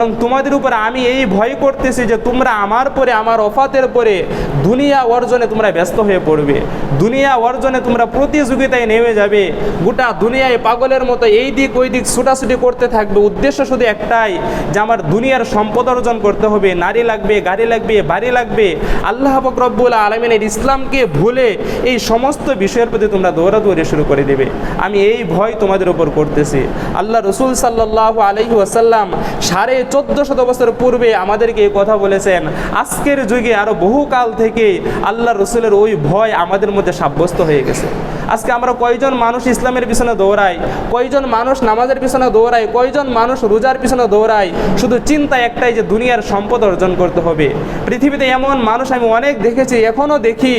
এবং তোমাদের উপরে আমি এই ভয় করতেছি যে তোমরা আমার পরে, আমার ওফাতের পরে দুনিয়া অর্জনে তোমরা ব্যস্ত হয়ে পড়বে, দুনিয়া অর্জনে তোমরা প্রতিযোগিতায় নেমে যাবে, গোটা দুনিয়ায় পাগলের মতো এই দিক ওই দিক ছুটাছুটি করতে থাকবে। উদ্দেশ্য শুধু একটাই যে আমার দুনিয়ার সম্পদ অর্জন করতে হবে, নারী লাগবে, গাড়ি লাগবে, বাড়ি লাগবে। আল্লাহ পাক রব্বুল আলামিনের ইসলামকে ভুলে এই সমস্ত বিষয়ের প্রতি তোমরা দৌড়াদৌড়ি শুরু করে দেবে। আমি এই ভয় তোমাদের উপর করতেছি। আল্লাহ রসুল সাল্লাল্লাহু আলাইহি ওয়াসাল্লাম 1450 বছর পূর্বে আমাদেরকে এই কথা বলেছেন। আজকের যুগে আরও বহুকাল থেকে আল্লাহ রসুলের ওই ভয় আমাদের মধ্যে সাব্যস্ত হয়ে গেছে। আজকে আমরা কয়জন মানুষ ইসলামের পিছনে দৌড়াই, কয়জন মানুষ নামাজের পিছনে দৌড়াই, কয়জন মানুষ রোজার পিছনে দৌড়াই, শুধু চিন্তা একটাই যে দুনিয়ার সম্পদ অর্জন করতে হবে। পৃথিবীতে এমন মানুষ আমি অনেক দেখেছি, এখনও দেখি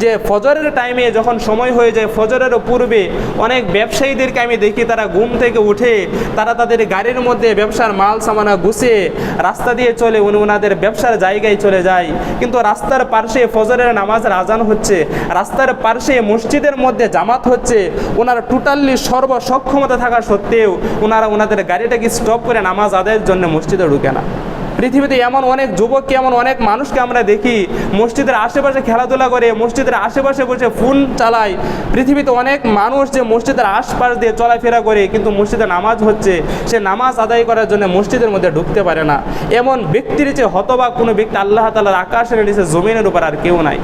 যে ফজরের টাইমে যখন সময় হয়ে যায়, ফজরেরও পূর্বে অনেক ব্যবসায়ীদেরকে আমি দেখি তারা ঘুম থেকে উঠে তারা তাদের গাড়ির মধ্যে ব্যবসার মাল সামানা গুছিয়ে রাস্তা দিয়ে চলে ওনাদের ব্যবসার জায়গায় চলে যায়। কিন্তু রাস্তার পাশে ফজরের নামাজের আজান হচ্ছে, রাস্তার পাশে মসজিদের মধ্যে জামাত হচ্ছে, ওনারা টোটালি সর্বসক্ষমতা থাকা সত্ত্বেও ওনারা ওনাদের গাড়িটাকে স্টপ করে নামাজ আদায়ের জন্য মসজিদে ঢুকে না। পৃথিবীতে এমন অনেক যুবককে, এমন অনেক মানুষকে আমরা দেখি মসজিদের আশেপাশে খেলাধুলা করে, মসজিদের আশেপাশে বসে ফোন চালায়। পৃথিবীতে অনেক মানুষ যে মসজিদের আশপাশ দিয়ে চলাফেরা করে, কিন্তু মসজিদে নামাজ হচ্ছে, সে নামাজ আদায় করার জন্য মসজিদের মধ্যে ঢুকতে পারে না। এমন ব্যক্তির চেয়ে হতবাক কোনো ব্যক্তি আল্লাহ তাআলার আকাশের নিচে জমিনের উপর আর কেউ নাই।